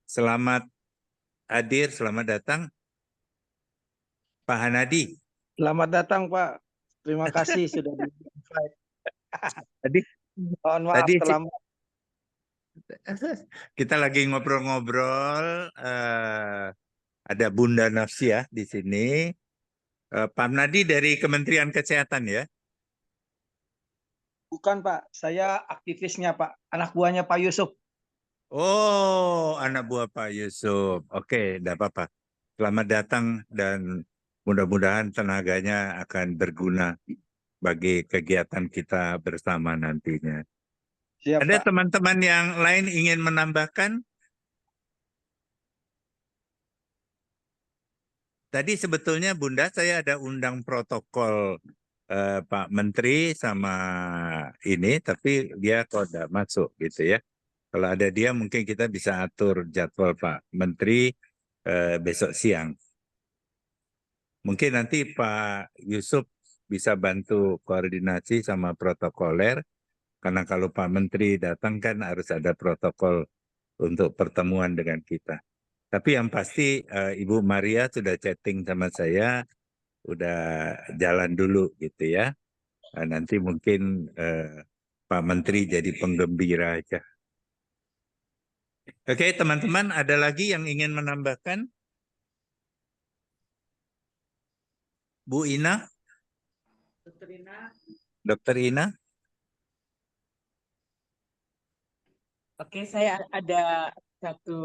selamat hadir, selamat datang. Pak Hanadi. Selamat datang Pak. Terima kasih sudah di-invite. Tadi terlambat. Kita lagi ngobrol-ngobrol. Ada Bunda Nafsia di sini. Pak Nadi dari Kementerian Kesehatan ya? Bukan Pak, saya aktivisnya Pak, anak buahnya Pak Yusuf. Oh, anak buah Pak Yusuf. Oke, tidak apa-apa. Selamat datang dan mudah-mudahan tenaganya akan berguna bagi kegiatan kita bersama nantinya. Siap, Ada Pak. teman-teman yang lain ingin menambahkan? Tadi sebetulnya Bunda saya ada undang protokol Pak Menteri sama ini, tapi dia kok tidak masuk gitu ya. Kalau ada dia mungkin kita bisa atur jadwal Pak Menteri besok siang. Mungkin nanti Pak Yusuf bisa bantu koordinasi sama protokoler, karena kalau Pak Menteri datang kan harus ada protokol untuk pertemuan dengan kita. Tapi yang pasti Ibu Maria sudah chatting sama saya, udah jalan dulu gitu ya. Nanti mungkin Pak Menteri jadi penggembira aja. Oke, teman-teman, ada lagi yang ingin menambahkan? Bu Ina? Dokter Ina? Oke, saya ada satu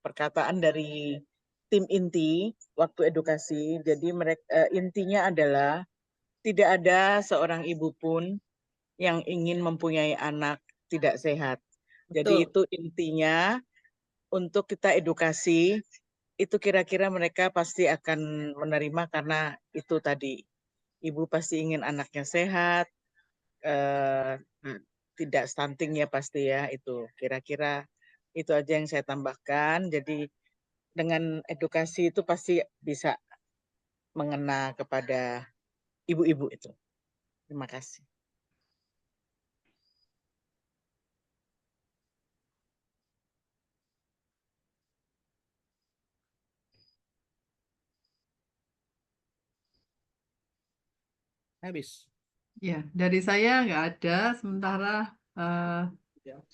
perkataan dari tim inti waktu edukasi. Jadi mereka intinya adalah tidak ada seorang ibu pun yang ingin mempunyai anak tidak sehat. Jadi itu intinya untuk kita edukasi, itu kira-kira mereka pasti akan menerima karena itu tadi. Ibu pasti ingin anaknya sehat, tidak stunting ya pasti ya, itu kira-kira itu aja yang saya tambahkan. Jadi dengan edukasi itu pasti bisa mengena kepada ibu-ibu itu. Terima kasih. Habis. Ya, dari saya nggak ada. Sementara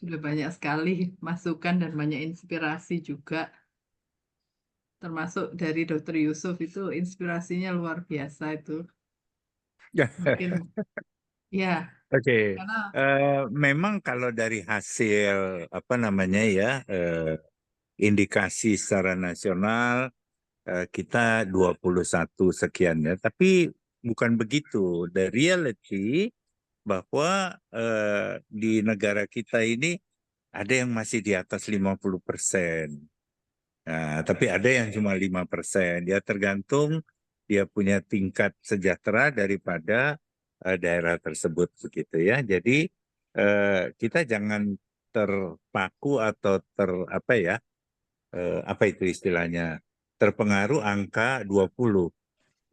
sudah banyak sekali masukan dan banyak inspirasi juga. Termasuk dari Dr. Yusuf itu inspirasinya luar biasa itu. Mungkin ya, Oke, karena memang kalau dari hasil apa namanya ya indikasi secara nasional kita 21 sekian ya, tapi bukan begitu. The reality bahwa di negara kita ini ada yang masih di atas 50%. Nah, tapi ada yang cuma 5%. Ya tergantung dia punya tingkat sejahtera daripada daerah tersebut begitu ya. Jadi kita jangan terpaku atau apa ya? Apa itu istilahnya? Terpengaruh angka 20.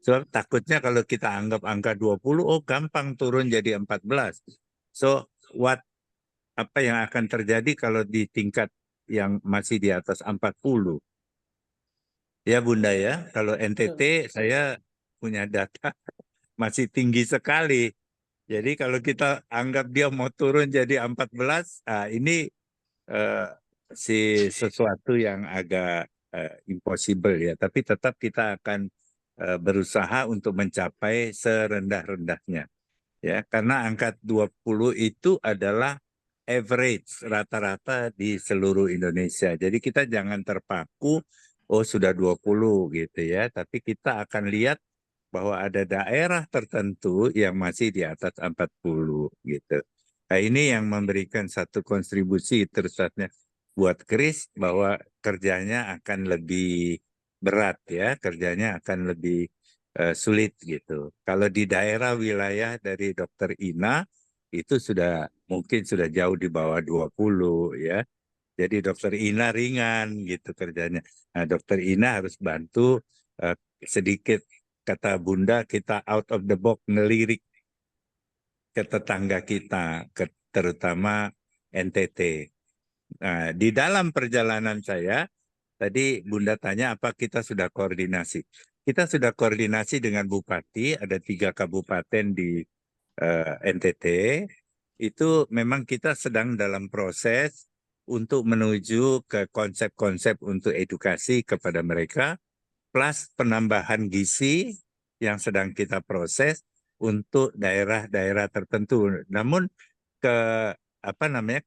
Sebab takutnya kalau kita anggap angka 20, oh gampang turun jadi 14. So apa yang akan terjadi kalau di tingkat yang masih di atas 40? Ya Bunda ya, kalau NTT saya punya data masih tinggi sekali. Jadi kalau kita anggap dia mau turun jadi 14, ini sesuatu yang agak impossible ya. Tapi tetap kita akan berusaha untuk mencapai serendah-rendahnya. Ya, karena angka 20 itu adalah average rata-rata di seluruh Indonesia. Jadi kita jangan terpaku oh sudah 20 gitu ya, tapi kita akan lihat bahwa ada daerah tertentu yang masih di atas 40 gitu. Nah, ini yang memberikan satu kontribusi terusnya buat Kris bahwa kerjanya akan lebih berat ya, kerjanya akan lebih sulit gitu. Kalau di daerah wilayah dari Dokter Ina itu mungkin sudah jauh di bawah 20 ya. Jadi Dokter Ina ringan gitu kerjanya. Nah, Dokter Ina harus bantu sedikit kata Bunda kita out of the box ngelirik ke tetangga kita, terutama NTT. Nah, di dalam perjalanan saya tadi Bunda tanya apa kita sudah koordinasi. Kita sudah koordinasi dengan Bupati, ada 3 kabupaten di NTT. Itu memang kita sedang dalam proses untuk menuju ke konsep-konsep untuk edukasi kepada mereka, plus penambahan gizi yang sedang kita proses untuk daerah-daerah tertentu. Namun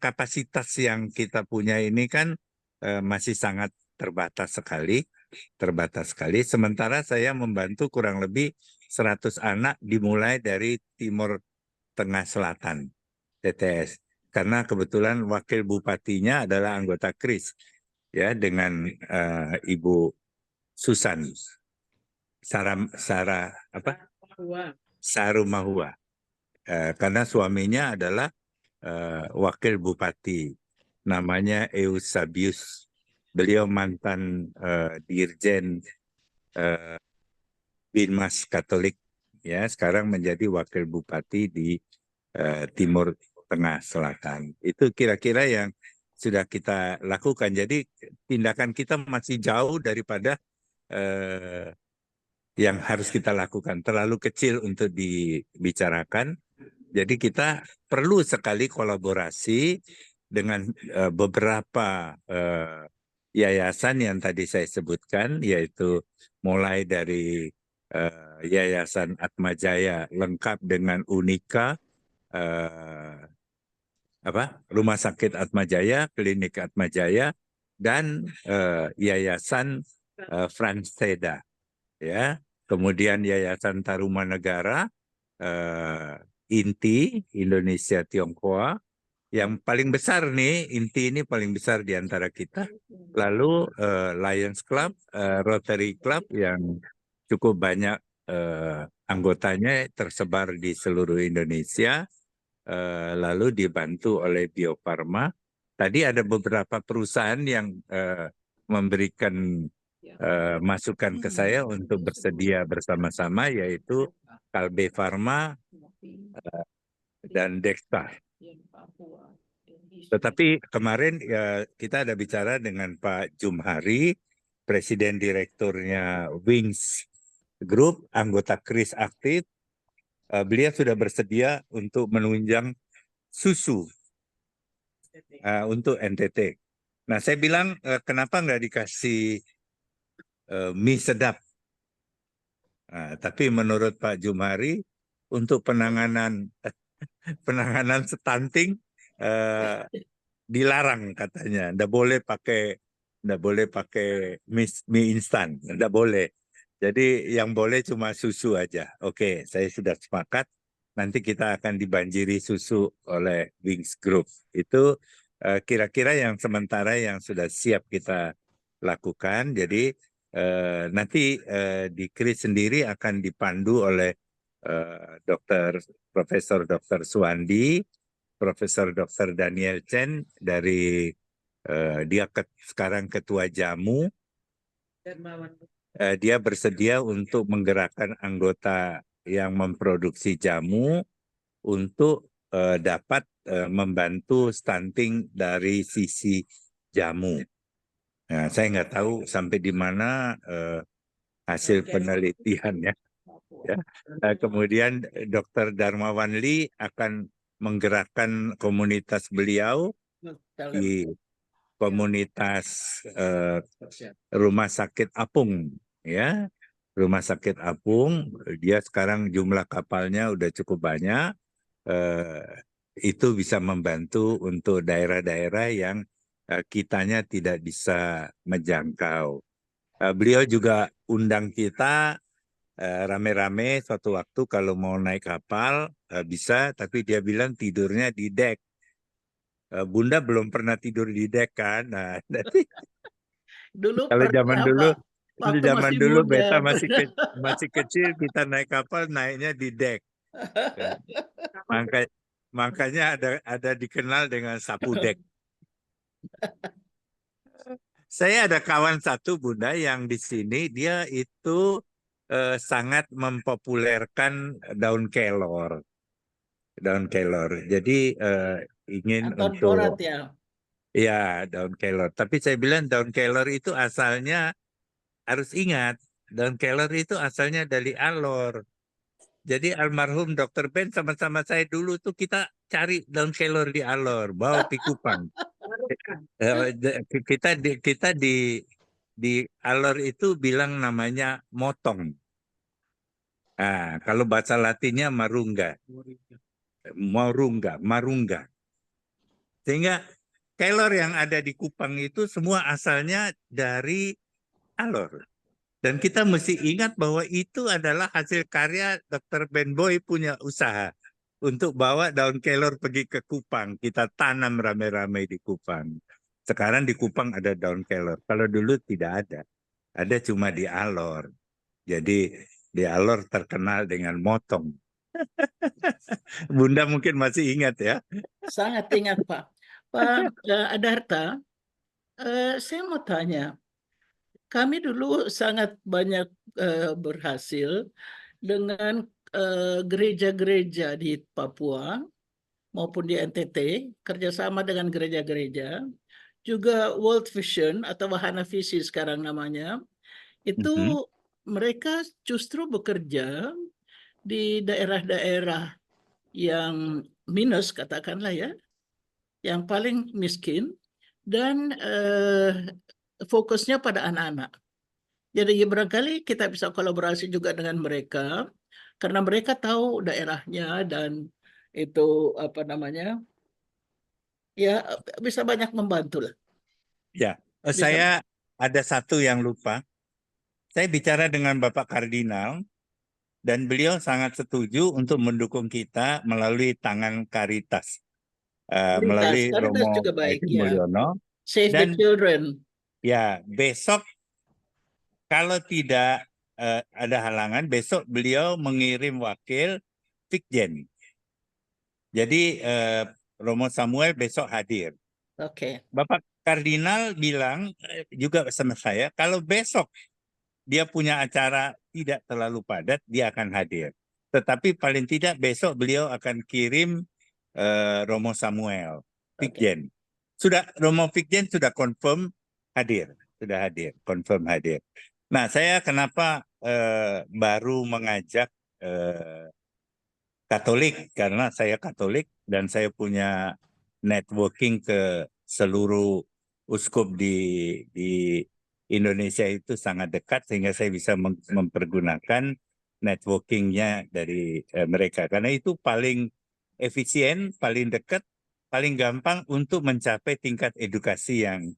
kapasitas yang kita punya ini kan masih sangat terbatas sekali. Sementara saya membantu kurang lebih 100 anak dimulai dari Timur Tengah Selatan, TTS. Karena kebetulan wakil bupatinya adalah anggota Kris, ya dengan Ibu Susan Sarumahua. Karena suaminya adalah wakil bupati, namanya Eusabius. Beliau mantan dirjen Binmas Katolik, ya sekarang menjadi wakil bupati di Timur Tengah Selatan. Itu kira-kira yang sudah kita lakukan. Jadi tindakan kita masih jauh daripada yang harus kita lakukan. Terlalu kecil untuk dibicarakan. Jadi kita perlu sekali kolaborasi dengan beberapa yayasan yang tadi saya sebutkan, yaitu mulai dari Yayasan Atmajaya lengkap dengan Unika, Rumah Sakit Atmajaya, Klinik Atmajaya, dan Yayasan Franseda, ya. Kemudian Yayasan Tarumanegara, INTI Indonesia Tionghoa, yang paling besar nih, INTI ini paling besar di antara kita. Lalu Lions Club, Rotary Club yang cukup banyak anggotanya tersebar di seluruh Indonesia, lalu dibantu oleh Bio Farma. Tadi ada beberapa perusahaan yang memberikan masukan ke saya untuk bersedia bersama-sama, yaitu Kalbe Farma dan Dexta. Tetapi kemarin kita ada bicara dengan Pak Jumhari, Presiden Direkturnya Wings Group, anggota KRIS aktif. Beliau sudah bersedia untuk menunjang susu untuk NTT. Nah, saya bilang kenapa nggak dikasih mie sedap? Tapi menurut Pak Jumhari, untuk penanganan stunting dilarang katanya, nggak boleh pakai mie instan, nggak boleh. Jadi yang boleh cuma susu aja. Oke, saya sudah sepakat. Nanti kita akan dibanjiri susu oleh Wings Group. Itu kira-kira yang sementara yang sudah siap kita lakukan. Jadi nanti di KRIS sendiri akan dipandu oleh Profesor Dr. Suwandi, Profesor Dr. Daniel Chen dari dia sekarang ketua Jamu. Dia bersedia untuk menggerakkan anggota yang memproduksi jamu untuk dapat membantu stunting dari sisi jamu. Nah, saya nggak tahu sampai di mana hasil penelitiannya. Ya. Kemudian Dr. Darmawan Lee akan menggerakkan komunitas beliau di komunitas Rumah Sakit Apung, ya. Rumah Sakit Apung, dia sekarang jumlah kapalnya udah cukup banyak. Itu bisa membantu untuk daerah-daerah yang kitanya tidak bisa menjangkau. Beliau juga undang kita rame-rame suatu waktu kalau mau naik kapal bisa, tapi dia bilang tidurnya di dek. Bunda belum pernah tidur di dek kan? Nah, Dulu kalau zaman dulu, waktu zaman masih dulu muda. beta masih kecil, kita naik kapal naiknya di dek. Ya. Makanya ada dikenal dengan sapu dek. Saya ada kawan satu Bunda yang di sini dia itu sangat mempopulerkan daun kelor. Daun kelor. Jadi ingin Anton untuk Porat ya. ya daun kelor. Tapi saya bilang daun kelor itu asalnya harus ingat, daun kelor itu asalnya dari Alor. Jadi almarhum Dr. Ben sama-sama saya dulu tuh kita cari daun kelor di Alor, bawa pi Kupang. Kita di Alor itu bilang namanya motong. Nah, kalau bahasa Latinnya marungga. Marungga. Sehingga kelor yang ada di Kupang itu semua asalnya dari Alor. Dan kita mesti ingat bahwa itu adalah hasil karya Dr. Ben Boy punya usaha untuk bawa daun kelor pergi ke Kupang. Kita tanam rame-rame di Kupang. Sekarang di Kupang ada daun kelor. Kalau dulu tidak ada. Ada cuma di Alor. Jadi di Alor terkenal dengan motong. Bunda mungkin masih ingat ya. Sangat ingat Pak. Pak Adarta, saya mau tanya, kami dulu sangat banyak berhasil dengan gereja-gereja di Papua maupun di NTT, kerjasama dengan gereja-gereja, juga World Vision atau Wahana Visi sekarang namanya, itu mereka justru bekerja di daerah-daerah yang minus, katakanlah ya, yang paling miskin, dan fokusnya pada anak-anak. Jadi barangkali kita bisa kolaborasi juga dengan mereka, karena mereka tahu daerahnya dan itu apa namanya, ya bisa banyak membantu lah. Ya, Bisa. saya ada satu yang lupa. Saya bicara dengan Bapak Kardinal dan beliau sangat setuju untuk mendukung kita melalui tangan Caritas, melalui Caritas Romo juga baik Edi ya. Mulyono. Save the Dan children. ya, besok kalau tidak ada halangan, besok beliau mengirim wakil Fikjen. Jadi Romo Samuel besok hadir. Oke. Bapak Kardinal bilang juga sama saya, kalau besok dia punya acara tidak terlalu padat, dia akan hadir. Tetapi paling tidak besok beliau akan kirim Romo Samuel, Fikjen. Romo Fikjen sudah confirm hadir, confirm hadir. Nah, saya kenapa baru mengajak Katolik, karena saya Katolik dan saya punya networking ke seluruh uskup di Indonesia itu sangat dekat, sehingga saya bisa mempergunakan networkingnya dari mereka. Karena itu paling efisien, paling dekat, paling gampang untuk mencapai tingkat edukasi yang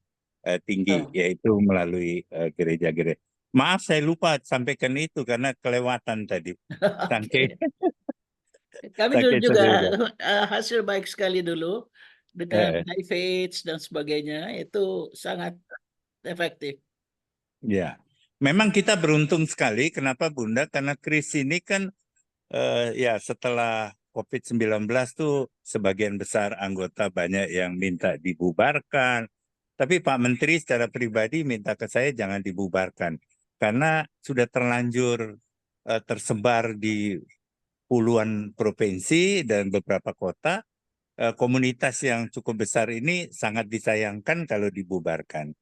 tinggi, yaitu melalui gereja-gereja. Maaf, saya lupa sampaikan itu karena kelewatan tadi. Sampai Kami dulu sakit juga sebenarnya. hasil baik sekali dulu dengan high faith dan sebagainya, itu sangat efektif. Ya, memang kita beruntung sekali. Kenapa Bunda? Karena kris ini kan ya setelah COVID-19 tuh sebagian besar anggota banyak yang minta dibubarkan. Tapi Pak Menteri secara pribadi minta ke saya jangan dibubarkan. Karena sudah terlanjur tersebar di puluhan provinsi dan beberapa kota. Komunitas yang cukup besar ini sangat disayangkan kalau dibubarkan.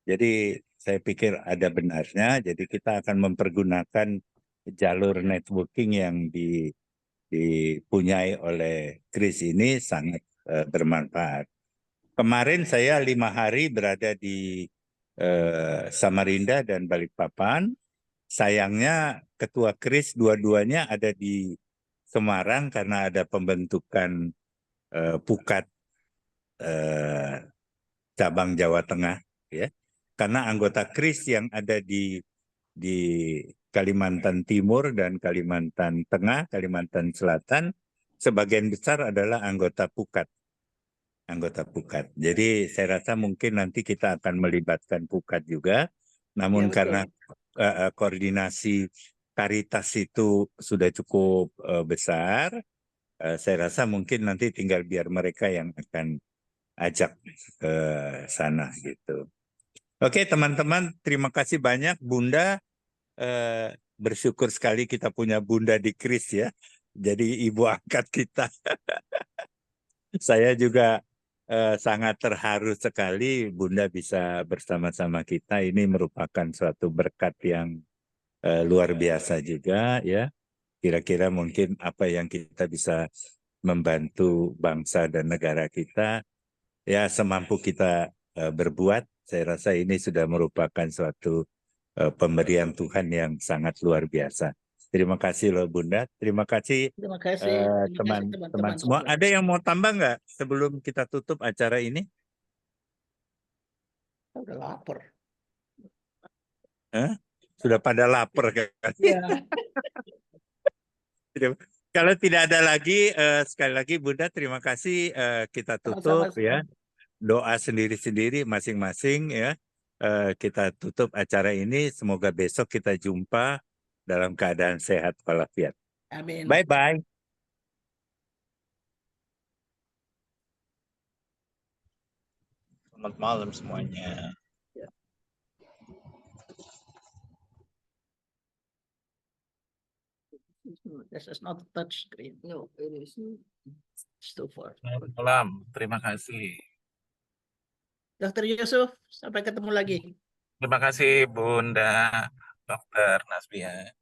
Jadi saya pikir ada benarnya. Jadi kita akan mempergunakan jalur networking yang dipunyai oleh Kris ini sangat bermanfaat. Kemarin saya 5 hari berada di Samarinda dan Balikpapan. Sayangnya ketua Kris dua-duanya ada di Semarang karena ada pembentukan Pukat cabang Jawa Tengah, ya. Karena anggota KRIS yang ada di Kalimantan Timur dan Kalimantan Tengah, Kalimantan Selatan, sebagian besar adalah anggota Pukat. Jadi saya rasa mungkin nanti kita akan melibatkan Pukat juga, namun Ya, karena koordinasi Caritas itu sudah cukup besar, saya rasa mungkin nanti tinggal biar mereka yang akan ajak ke sana gitu. Oke teman-teman, terima kasih banyak. Bunda, bersyukur sekali kita punya Bunda di Kris ya. Jadi ibu angkat kita. Saya juga sangat terharu sekali Bunda bisa bersama-sama kita. Ini merupakan suatu berkat yang luar biasa juga ya. Kira-kira mungkin apa yang kita bisa membantu bangsa dan negara kita, ya semampu kita berbuat. Saya rasa ini sudah merupakan suatu pemberian Tuhan yang sangat luar biasa. Terima kasih loh Bunda. Terima kasih teman-teman semua. Ada yang mau tambah nggak sebelum kita tutup acara ini? Udah lapar. Sudah pada lapar kan? Ya. Kalau tidak ada lagi, sekali lagi Bunda terima kasih. Kita tutup ya. Doa sendiri-sendiri masing-masing ya. Kita tutup acara ini. Semoga besok kita jumpa dalam keadaan sehat walafiat. Amin. Bye-bye. Selamat malam semuanya. This is not a touch screen. No, it is. It's too far. Selamat malam, terima kasih. Dr. Yusuf, sampai ketemu lagi. Terima kasih Bunda Dr. Nasbia.